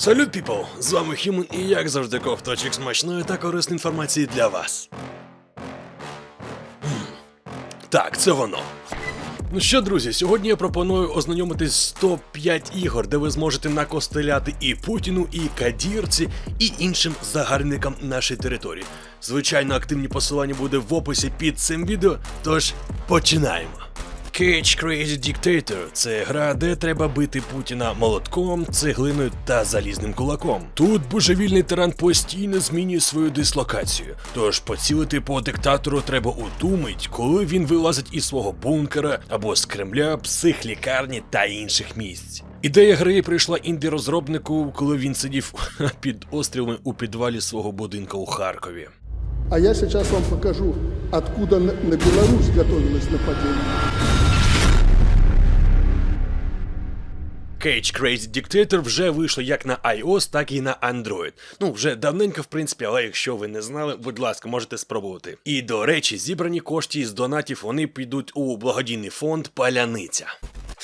Салют, піпл! З вами Хімон і як завжди ковточок смачної та корисної інформації для вас. Так, це воно. Ну що, друзі, сьогодні я пропоную ознайомитись з топ-5 ігор, де ви зможете накостеляти і Путіну, і Кадірці, і іншим загарбникам нашої території. Звичайно, активні посилання буде в описі під цим відео, тож починаємо. Cage Crazy Dictator – це гра, де треба бити Путіна молотком, цеглиною та залізним кулаком. Тут божевільний тиран постійно змінює свою дислокацію, тож поцілити по диктатору треба у ту мить, коли він вилазить із свого бункера або з Кремля, психлікарні та інших місць. Ідея гри прийшла інді-розробнику, коли він сидів під острілами у підвалі свого будинку у Харкові. А я сейчас вам покажу, откуда на Беларусь готовилось нападение. Cage Crazy Dictator вже вийшло як на iOS, так і на Android. Ну, вже давненько, в принципі, але якщо ви не знали, будь ласка, можете спробувати. І, до речі, зібрані кошти з донатів, вони підуть у благодійний фонд «Паляниця».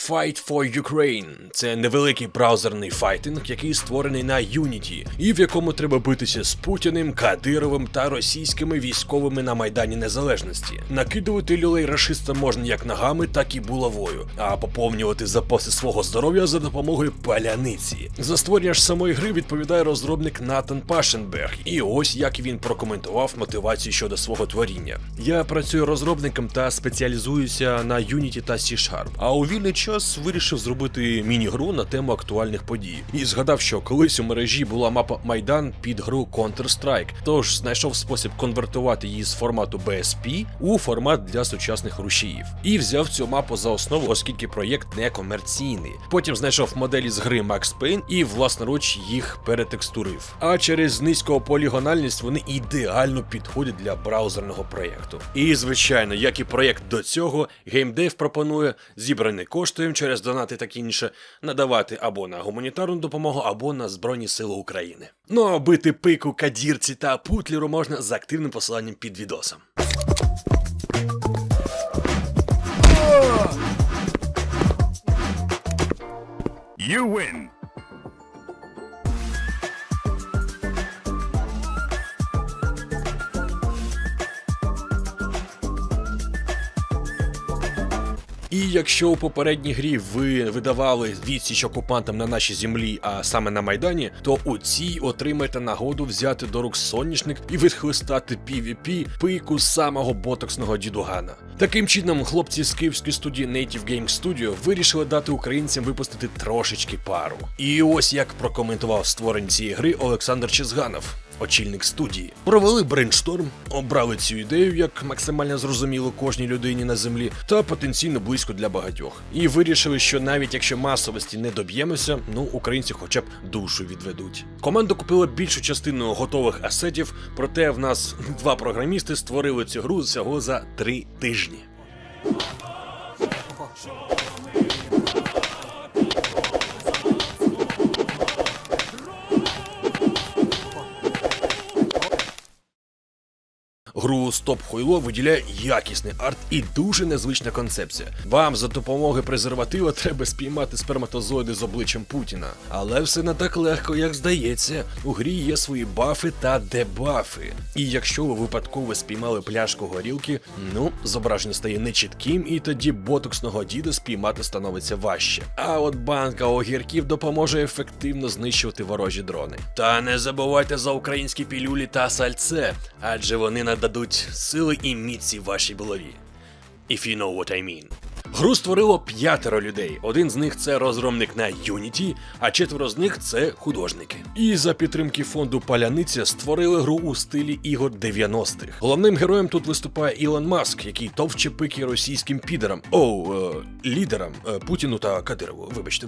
Fight for Ukraine – це невеликий браузерний файтинг, який створений на Unity, і в якому треба битися з Путіним, Кадировим та російськими військовими на Майдані Незалежності. Накидувати люлей рашистам можна як ногами, так і булавою, а поповнювати запаси свого здоров'я за допомогою паляниці. За створення ж самої гри відповідає розробник Натан Пашенберг, і ось як він прокоментував мотивацію щодо свого творіння. Я працюю розробником та спеціалізуюся на Unity та C#, а у вільний час вирішив зробити міні-гру на тему актуальних подій. І згадав, що колись у мережі була мапа Майдан під гру Counter-Strike, тож знайшов спосіб конвертувати її з формату BSP у формат для сучасних рушіїв. І взяв цю мапу за основу, оскільки проєкт не комерційний. Потім знайшов моделі з гри Max Payne і власноруч їх перетекстурив. А через низьку полігональність вони ідеально підходять для браузерного проєкту. І звичайно, як і проєкт до цього, геймдев пропонує зібрані кошти через донати та інше надавати або на гуманітарну допомогу, або на Збройні Сили України. Ну а бити пику Кадірці та Путлеру можна з активним посиланням під відосом. You win! І якщо у попередній грі ви видавали відсіч окупантам на нашій землі, а саме на Майдані, то у цій отримаєте нагоду взяти до рук соняшник і відхлистати PvP пику самого ботоксного дідугана. Таким чином, хлопці з київської студії Native Game Studio вирішили дати українцям випустити трошечки пару. І ось як прокоментував створення цієї гри Олександр Чезганов, очільник студії. Провели брейншторм, обрали цю ідею як максимально зрозуміло кожній людині на землі та потенційно близько для багатьох. І вирішили, що навіть якщо масовості не доб'ємося, українці хоча б душу відведуть. Команда купила більшу частину готових асетів, проте в нас два програмісти створили цю гру всього за 3 тижні. Гру Стоп Хуйло виділяє якісний арт і дуже незвична концепція. Вам за допомогою презерватива треба спіймати сперматозоїди з обличчям Путіна. Але все не так легко, як здається. У грі є свої бафи та дебафи. І якщо ви випадково спіймали пляшку горілки, зображення стає нечітким, і тоді ботоксного діда спіймати становиться важче. А от банка огірків допоможе ефективно знищувати ворожі дрони. Та не забувайте за українські пілюлі та сальце, адже вони нададуть сили і міці вашій голові. If you know what I mean. Гру створило 5 людей. Один з них це розробник на Unity, а 4 з них це художники. І за підтримки фонду Паляниця створили гру у стилі ігор 90-х. Головним героєм тут виступає Ілон Маск, який товче пики російським підерам. Лідерам Путіну та Кадирову. Вибачте.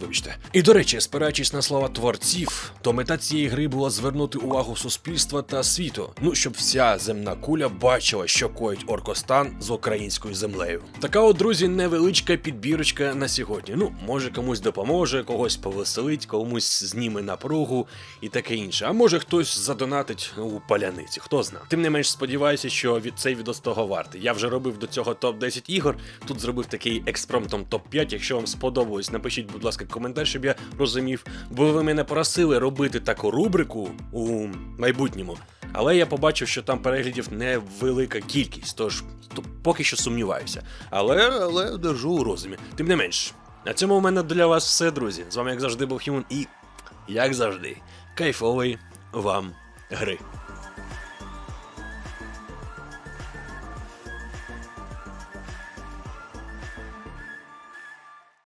І до речі, спираючись на слова творців, то мета цієї гри була звернути увагу суспільства та світу. Щоб вся земна куля бачила, що коїть Оркостан з українською землею. Така от, друзі, невеличка невеличка підбірочка на сьогодні. Ну, може комусь допоможе, когось повеселить, комусь зніме напругу і таке інше. А може хтось задонатить у паляниці, хто зна. Тим не менш сподіваюся, що цей відос того вартий. Я вже робив до цього топ-10 ігор, тут зробив такий експромтом топ-5. Якщо вам сподобалось, напишіть, будь ласка, коментар, щоб я розумів. Бо ви мене просили робити таку рубрику у майбутньому. Але я побачив, що там переглядів невелика кількість, тож поки що сумніваюся. Але держу у розумі. Тим не менш, на цьому у мене для вас все, друзі. З вами, як завжди, був Хімон і, як завжди, кайфової вам гри.